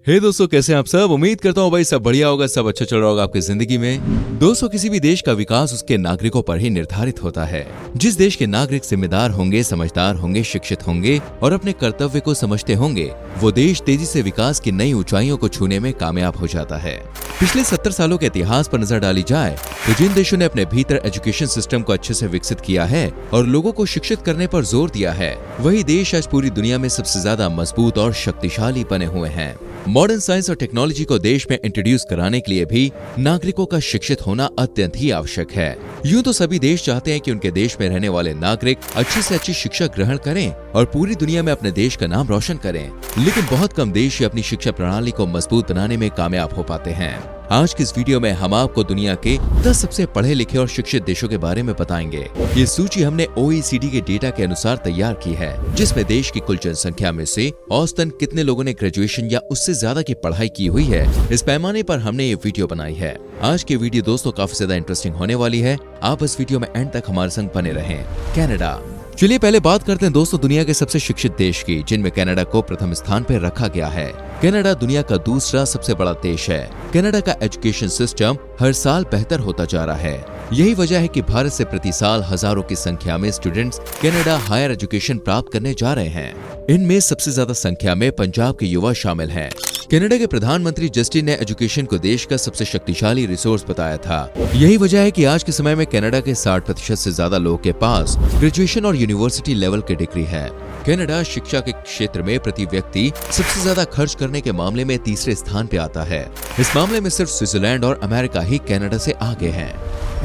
हे दोस्तों, कैसे हैं आप सब। उम्मीद करता हूँ भाई सब बढ़िया होगा, सब अच्छा चल रहा होगा आपकी जिंदगी में। दोस्तों, किसी भी देश का विकास उसके नागरिकों पर ही निर्धारित होता है। जिस देश के नागरिक जिम्मेदार होंगे, समझदार होंगे, शिक्षित होंगे और अपने कर्तव्य को समझते होंगे, वो देश तेजी से विकास की नई ऊंचाइयों को छूने में कामयाब हो जाता है। पिछले 70 सालों के इतिहास पर नजर डाली जाए तो जिन देशों ने अपने भीतर एजुकेशन सिस्टम को अच्छे से विकसित किया है और लोगों को शिक्षित करने पर जोर दिया है, वही देश आज पूरी दुनिया में सबसे ज्यादा मजबूत और शक्तिशाली बने हुए हैं। मॉडर्न साइंस और टेक्नोलॉजी को देश में इंट्रोड्यूस कराने के लिए भी नागरिकों का शिक्षित होना अत्यंत ही आवश्यक है। यूं तो सभी देश चाहते हैं कि उनके देश में रहने वाले नागरिक अच्छी से अच्छी शिक्षा ग्रहण करें और पूरी दुनिया में अपने देश का नाम रोशन करें, लेकिन बहुत कम देश अपनी शिक्षा प्रणाली को मजबूत बनाने में कामयाब हो पाते हैं। आज की इस वीडियो में हम आपको दुनिया के 10 सबसे पढ़े लिखे और शिक्षित देशों के बारे में बताएंगे। ये सूची हमने OECD के डेटा के अनुसार तैयार की है, जिसमें देश की कुल जनसंख्या में से औसतन कितने लोगों ने ग्रेजुएशन या उससे ज्यादा की पढ़ाई की हुई है, इस पैमाने पर हमने ये वीडियो बनाई है। आज की वीडियो दोस्तों काफी ज्यादा इंटरेस्टिंग होने वाली है। आप इस वीडियो में एंड तक हमारे संग बने रहें। कनाडा। चलिए पहले बात करते हैं दोस्तों दुनिया के सबसे शिक्षित देश की, जिनमें कनाडा को प्रथम स्थान पर रखा गया है। कनाडा दुनिया का दूसरा सबसे बड़ा देश है। कनाडा का एजुकेशन सिस्टम हर साल बेहतर होता जा रहा है। यही वजह है कि भारत से प्रति साल हजारों की संख्या में स्टूडेंट्स कनाडा हायर एजुकेशन प्राप्त करने जा रहे हैं। इनमें सबसे ज्यादा संख्या में पंजाब के युवा शामिल हैं। कनाडा के प्रधानमंत्री जस्टिन ने एजुकेशन को देश का सबसे शक्तिशाली रिसोर्स बताया था। यही वजह है कि आज के समय में कनाडा के 60% से ज्यादा लोगों के पास ग्रेजुएशन और यूनिवर्सिटी लेवल की डिग्री है। कनाडा शिक्षा के क्षेत्र में प्रति व्यक्ति सबसे ज्यादा खर्च करने के मामले में तीसरे स्थान पे आता है। इस मामले में सिर्फ स्विट्जरलैंड और अमेरिका ही कनाडा से आगे हैं।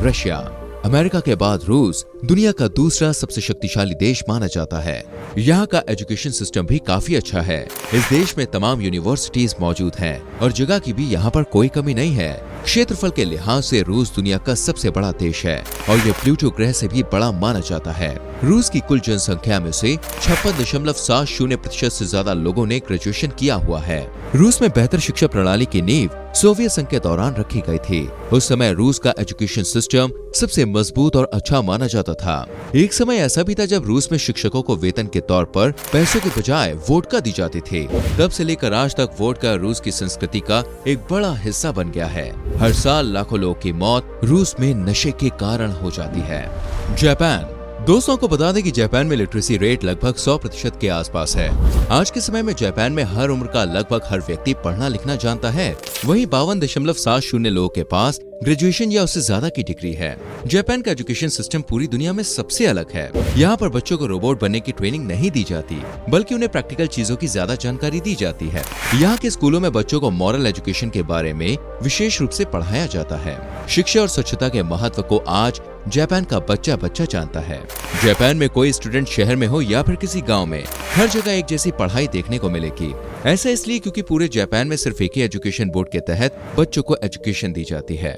रशिया। अमेरिका के बाद रूस दुनिया का दूसरा सबसे शक्तिशाली देश माना जाता है। यहाँ का एजुकेशन सिस्टम भी काफी अच्छा है। इस देश में तमाम यूनिवर्सिटीज मौजूद हैं और जगह की भी यहाँ पर कोई कमी नहीं है। क्षेत्रफल के लिहाज से रूस दुनिया का सबसे बड़ा देश है और ये प्लूटो ग्रह से भी बड़ा माना जाता है। रूस की कुल जनसंख्या में से 56.70% से ज्यादा लोगों ने ग्रेजुएशन किया हुआ है। रूस में बेहतर शिक्षा प्रणाली की नींव सोवियत संघ के दौरान रखी गई थी। उस समय रूस का एजुकेशन सिस्टम सबसे मजबूत और अच्छा माना जाता था। एक समय ऐसा भी था जब रूस में शिक्षकों को वेतन के तौर पर पैसों के बजाय वोडका दी जाती थी। तब से लेकर आज तक वोडका रूस की संस्कृति का एक बड़ा हिस्सा बन गया है। हर साल लाखों लोगों की मौत रूस में नशे के कारण हो जाती है। जापान। दोस्तों को बता दें कि जापान में लिटरेसी रेट लगभग 100% के आसपास है। आज के समय में जापान में हर उम्र का लगभग हर व्यक्ति पढ़ना लिखना जानता है। वहीं 52.70 लोगों के पास ग्रेजुएशन या उससे ज्यादा की डिग्री है। जापान का एजुकेशन सिस्टम पूरी दुनिया में सबसे अलग है। यहाँ पर बच्चों को रोबोट बनने की ट्रेनिंग नहीं दी जाती, बल्कि उन्हें प्रैक्टिकल चीजों की ज्यादा जानकारी दी जाती है। यहाँ के स्कूलों में बच्चों को मॉरल एजुकेशन के बारे में विशेष रूप से पढ़ाया जाता है। शिक्षा और स्वच्छता के महत्व को आज जापान का बच्चा बच्चा जानता है। जापान में कोई स्टूडेंट शहर में हो या फिर किसी गांव में, हर जगह एक जैसी पढ़ाई देखने को मिलेगी। ऐसा इसलिए क्योंकि पूरे जापान में सिर्फ एक ही एजुकेशन बोर्ड के तहत बच्चों को एजुकेशन दी जाती है।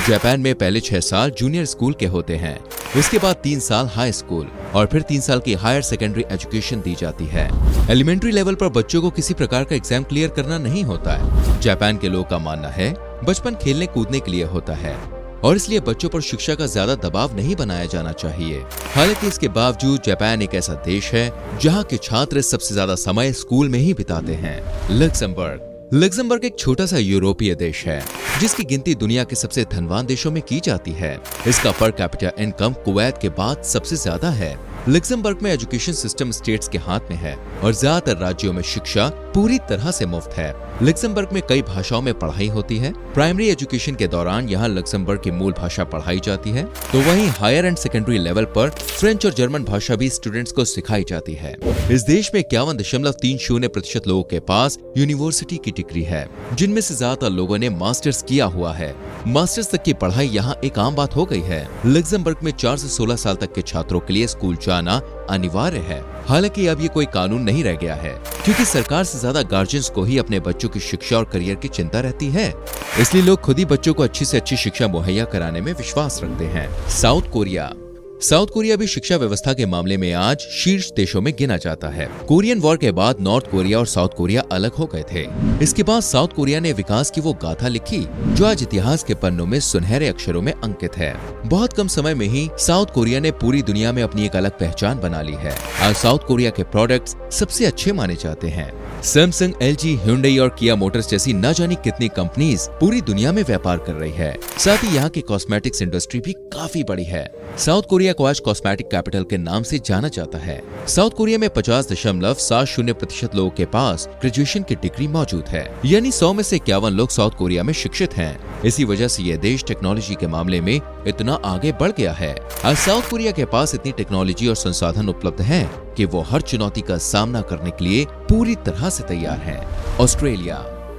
जापान में पहले 6 साल जूनियर स्कूल के होते हैं, उसके बाद 3 साल हाई स्कूल और फिर 3 साल की हायर सेकेंडरी एजुकेशन दी जाती है। एलिमेंट्री लेवल पर बच्चों को किसी प्रकार का एग्जाम क्लियर करना नहीं होता है। जापान के लोगों का मानना है बचपन खेलने कूदने के लिए होता है और इसलिए बच्चों पर शिक्षा का ज्यादा दबाव नहीं बनाया जाना चाहिए। हालांकि इसके बावजूद जापान एक ऐसा देश है जहां के छात्र सबसे ज्यादा समय स्कूल में ही बिताते हैं। लक्समबर्ग। लक्समबर्ग एक छोटा सा यूरोपीय देश है जिसकी गिनती दुनिया के सबसे धनवान देशों में की जाती है। इसका पर कैपिटा इनकम कुवैत के बाद सबसे ज्यादा है। लक्समबर्ग में एजुकेशन सिस्टम स्टेट्स के हाथ में है और ज्यादातर राज्यों में शिक्षा पूरी तरह से मुफ्त है। लक्समबर्ग में कई भाषाओं में पढ़ाई होती है। प्राइमरी एजुकेशन के दौरान यहाँ लक्समबर्ग की मूल भाषा पढ़ाई जाती है, तो वहीं हायर एंड सेकेंडरी लेवल पर फ्रेंच और जर्मन भाषा भी स्टूडेंट्स को सिखाई जाती है। इस देश में 51.30% लोगों के पास यूनिवर्सिटी की डिग्री है, जिनमें से ज्यादातर लोगों ने मास्टर्स किया हुआ है। मास्टर्स तक की पढ़ाई यहाँ एक आम बात हो गई है। लक्समबर्ग में 4 से 16 साल तक के छात्रों के लिए स्कूल जाना अनिवार्य है। हालांकि अब ये कोई कानून नहीं रह गया है, क्योंकि सरकार से ज्यादा गार्जियंस को ही अपने बच्चों की शिक्षा और करियर की चिंता रहती है। इसलिए लोग खुद ही बच्चों को अच्छी से अच्छी शिक्षा मुहैया कराने में विश्वास रखते हैं। South Korea. साउथ कोरिया भी शिक्षा व्यवस्था के मामले में आज शीर्ष देशों में गिना जाता है। कोरियन वॉर के बाद नॉर्थ कोरिया और साउथ कोरिया अलग हो गए थे। इसके बाद साउथ कोरिया ने विकास की वो गाथा लिखी जो आज इतिहास के पन्नों में सुनहरे अक्षरों में अंकित है। बहुत कम समय में ही साउथ कोरिया ने पूरी दुनिया में अपनी एक अलग पहचान बना ली है। आज साउथ कोरिया के प्रोडक्ट्स सबसे अच्छे माने जाते हैं। सैमसंग, एलजी, hyundai और किया मोटर्स जैसी न जाने कितनी कंपनीज पूरी दुनिया में व्यापार कर रही है। साथ ही यहाँ की कॉस्मेटिक्स इंडस्ट्री भी काफी बड़ी है। साउथ कोरिया को आज कॉस्मेटिक कैपिटल के नाम से जाना जाता है। साउथ कोरिया में 50.70% लोगों के पास ग्रेजुएशन की डिग्री मौजूद है, यानी 100 में से 51 लोग साउथ कोरिया में शिक्षित हैं। इसी वजह से ये देश टेक्नोलॉजी के मामले में इतना आगे बढ़ गया है। आज साउथ कोरिया के पास इतनी टेक्नोलॉजी और संसाधन उपलब्ध हैं कि वो हर चुनौती का सामना करने के लिए पूरी तरह से तैयार है।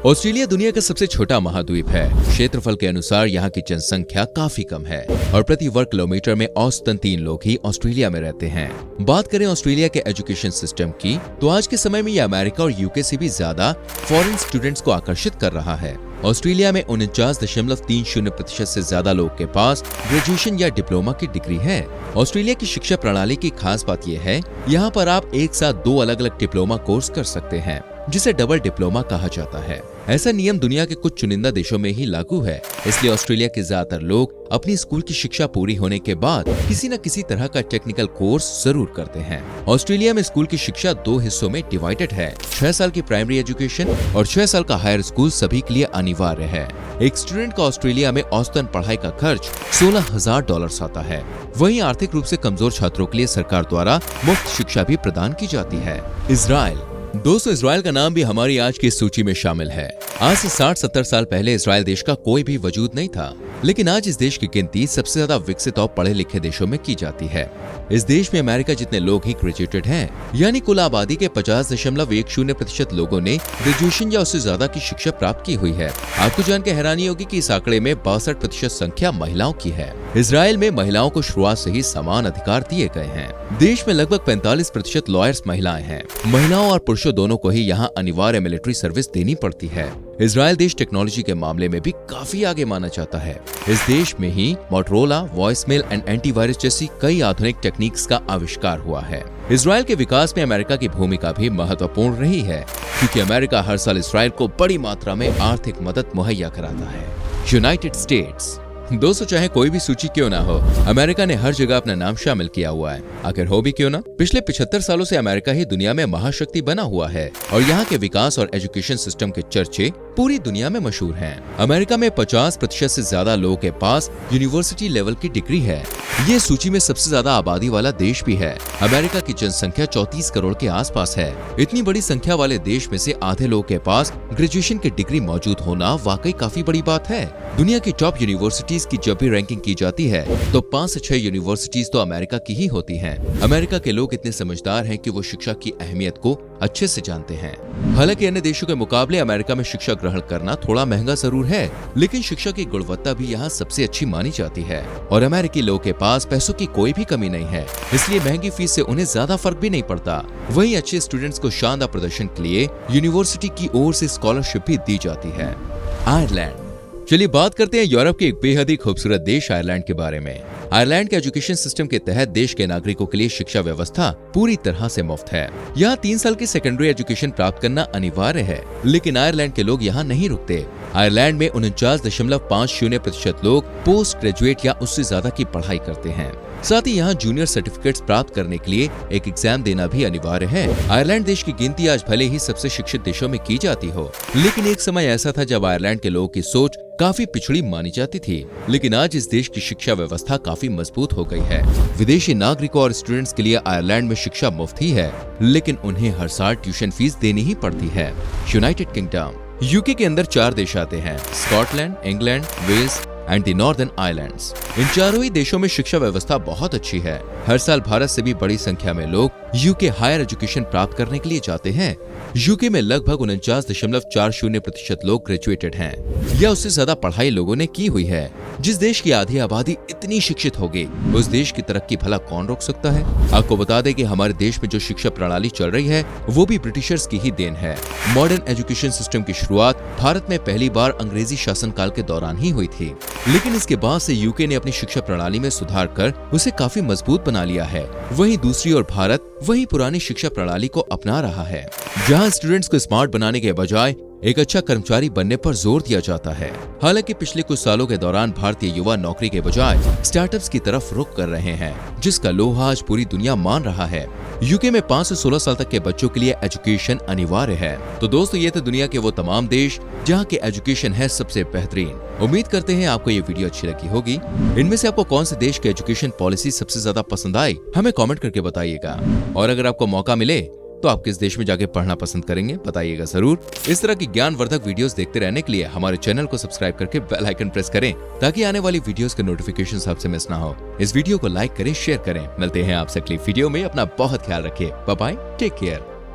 ऑस्ट्रेलिया दुनिया का सबसे छोटा महाद्वीप है। क्षेत्रफल के अनुसार यहाँ की जनसंख्या काफी कम है और प्रति वर्ग किलोमीटर में औसतन 3 लोग ही ऑस्ट्रेलिया में रहते हैं। बात करें ऑस्ट्रेलिया के एजुकेशन सिस्टम की, तो आज के समय में ये अमेरिका और यूके से भी ज्यादा फॉरेन स्टूडेंट्स को आकर्षित कर रहा है। ऑस्ट्रेलिया में 49.30% से ज्यादा लोग के पास ग्रेजुएशन या डिप्लोमा की डिग्री है। ऑस्ट्रेलिया की शिक्षा प्रणाली की खास बात यह है, यहाँ पर आप एक साथ 2 अलग-अलग डिप्लोमा कोर्स कर सकते हैं, जिसे डबल डिप्लोमा कहा जाता है। ऐसा नियम दुनिया के कुछ चुनिंदा देशों में ही लागू है। इसलिए ऑस्ट्रेलिया के ज्यादातर लोग अपनी स्कूल की शिक्षा पूरी होने के बाद किसी न किसी तरह का टेक्निकल कोर्स जरूर करते हैं। ऑस्ट्रेलिया में स्कूल की शिक्षा 2 हिस्सों में डिवाइडेड है। 6 साल की प्राइमरी एजुकेशन और 6 साल का हायर स्कूल सभी के लिए अनिवार्य है। एक स्टूडेंट का ऑस्ट्रेलिया में औसतन पढ़ाई का खर्च $16,000 आता है। वहीं आर्थिक रूप से कमजोर छात्रों के लिए सरकार द्वारा मुफ्त शिक्षा भी प्रदान की जाती है। इजराइल दोस्तों, इजराइल का नाम भी हमारी आज की सूची में शामिल है। आज से 60-70 साल पहले इजराइल देश का कोई भी वजूद नहीं था, लेकिन आज इस देश की गिनती सबसे ज्यादा विकसित और पढ़े लिखे देशों में की जाती है। इस देश में अमेरिका जितने लोग ही ग्रेजुएटेड हैं, यानी कुल आबादी के 50.10% लोगों ने ग्रेजुएशन या उससे ज्यादा की शिक्षा प्राप्त की हुई है। आपको जान के हैरानी होगी कि इस आंकड़े में 62% संख्या महिलाओं की है। इजराइल में महिलाओं को शुरुआत से ही समान अधिकार दिए गए हैं। देश में लगभग 45% लॉयर्स महिलाएं हैं। महिलाओं और पुरुषों दोनों को ही यहाँ अनिवार्य मिलिट्री सर्विस देनी पड़ती है। इजराइल देश टेक्नोलॉजी के मामले में भी काफी आगे माना जाता है। इस देश में ही मोटरोला, वॉइसमेल एंड एंटीवायरस जैसी कई आधुनिक टेक्निक्स का आविष्कार हुआ है। इजराइल के विकास में अमेरिका की भूमिका भी महत्वपूर्ण रही है, क्योंकि अमेरिका हर साल इजराइल को बड़ी मात्रा में आर्थिक मदद मुहैया कराता है। यूनाइटेड स्टेट्स दोस्तों, चाहे कोई भी सूची क्यों ना हो, अमेरिका ने हर जगह अपना नाम शामिल किया हुआ है। आखिर हो भी क्यों ना, पिछले 75 सालों से अमेरिका ही दुनिया में महाशक्ति बना हुआ है और यहाँ के विकास और एजुकेशन सिस्टम के चर्चे पूरी दुनिया में मशहूर हैं। अमेरिका में 50% से ज्यादा लोगों के पास यूनिवर्सिटी लेवल की डिग्री है। ये सूची में सबसे ज्यादा आबादी वाला देश भी है। अमेरिका की जनसंख्या 34 करोड़ के आसपास है। इतनी बड़ी संख्या वाले देश में से आधे लोगों के पास ग्रेजुएशन की डिग्री मौजूद होना वाकई काफी बड़ी बात है। दुनिया की टॉप यूनिवर्सिटीज की जब भी रैंकिंग की जाती है तो 5 से 6 यूनिवर्सिटीज तो अमेरिका की ही होती हैं। अमेरिका के लोग इतने समझदार हैं कि वो शिक्षा की अहमियत को अच्छे से जानते हैं। हालांकि अन्य देशों के मुकाबले अमेरिका में शिक्षा ग्रहण करना थोड़ा महंगा जरूर है, लेकिन शिक्षा की गुणवत्ता भी यहाँ सबसे अच्छी मानी जाती है और अमेरिकी लोगों के पास पैसों की कोई भी कमी नहीं है, इसलिए महंगी फीस से उन्हें ज्यादा फर्क भी नहीं पड़ता। वहीं अच्छे स्टूडेंट्स को शानदार प्रदर्शन के लिए यूनिवर्सिटी की ओर से स्कॉलरशिप भी दी जाती है। आयरलैंड चलिए बात करते हैं यूरोप के एक बेहद ही खूबसूरत देश आयरलैंड के बारे में। आयरलैंड के एजुकेशन सिस्टम के तहत देश के नागरिकों के लिए शिक्षा व्यवस्था पूरी तरह से मुफ्त है। यहाँ 3 साल की सेकेंडरी एजुकेशन प्राप्त करना अनिवार्य है, लेकिन आयरलैंड के लोग यहाँ नहीं रुकते। आयरलैंड में 49.50% लोग पोस्ट ग्रेजुएट या उससे ज्यादा की पढ़ाई करते हैं। साथ ही यहाँ जूनियर सर्टिफिकेट्स प्राप्त करने के लिए एक एग्जाम देना भी अनिवार्य है। आयरलैंड देश की गिनती आज भले ही सबसे शिक्षित देशों में की जाती हो, लेकिन एक समय ऐसा था जब आयरलैंड के लोगों की सोच काफी पिछड़ी मानी जाती थी। लेकिन आज इस देश की शिक्षा व्यवस्था काफी मजबूत हो गई है। विदेशी नागरिकों और स्टूडेंट्स के लिए आयरलैंड में शिक्षा मुफ्त ही है, लेकिन उन्हें हर साल ट्यूशन फीस देनी ही पड़ती है। यूनाइटेड किंगडम यूके के अंदर 4 देश आते हैं: Scotland, England, Wales and the northern islands. इन चारों ही देशों में शिक्षा व्यवस्था बहुत अच्छी है। हर साल भारत से भी बड़ी संख्या में लोग यूके हायर एजुकेशन प्राप्त करने के लिए जाते हैं। यूके में लगभग 49.40% लोग ग्रेजुएटेड हैं या उससे ज्यादा पढ़ाई लोगों ने की हुई है। जिस देश की आधी आबादी इतनी शिक्षित होगी, उस देश की तरक्की भला कौन रोक सकता है। आपको बता दें कि हमारे देश में जो शिक्षा प्रणाली चल रही है वो भी ब्रिटिशर्स की ही देन है। मॉडर्न एजुकेशन सिस्टम की शुरुआत भारत में पहली बार अंग्रेजी शासनकाल के दौरान ही हुई थी। लेकिन इसके बाद से यूके ने अपनी शिक्षा प्रणाली में सुधार कर उसे काफी मजबूत बना लिया है। वहीं दूसरी ओर भारत वही पुरानी शिक्षा प्रणाली को अपना रहा है, जहां स्टूडेंट्स को स्मार्ट बनाने के बजाय एक अच्छा कर्मचारी बनने पर जोर दिया जाता है। हालांकि पिछले कुछ सालों के दौरान भारतीय युवा नौकरी के बजाय स्टार्टअप्स की तरफ रुख कर रहे हैं, जिसका लोहा आज पूरी दुनिया मान रहा है। यूके में 5 से 16 साल तक के बच्चों के लिए एजुकेशन अनिवार्य है। तो दोस्तों, ये थे दुनिया के वो तमाम देश जहाँ के एजुकेशन है सबसे बेहतरीन। उम्मीद करते हैं आपको ये वीडियो अच्छी लगी होगी। इनमें से आपको कौन से देश की एजुकेशन पॉलिसी सबसे ज्यादा पसंद आई, हमें कमेंट करके बताइएगा। और अगर आपको मौका मिले तो आप किस देश में जाके पढ़ना पसंद करेंगे, बताइएगा जरूर। इस तरह की ज्ञानवर्धक वीडियोस देखते रहने के लिए हमारे चैनल को सब्सक्राइब करके बेल आइकन प्रेस करें, ताकि आने वाली वीडियोस के नोटिफिकेशंस आपसे मिस ना हो। इस वीडियो को लाइक करें, शेयर करें। मिलते हैं आपसे अगली वीडियो में। अपना बहुत ख्याल रखिए। Bye bye, take care.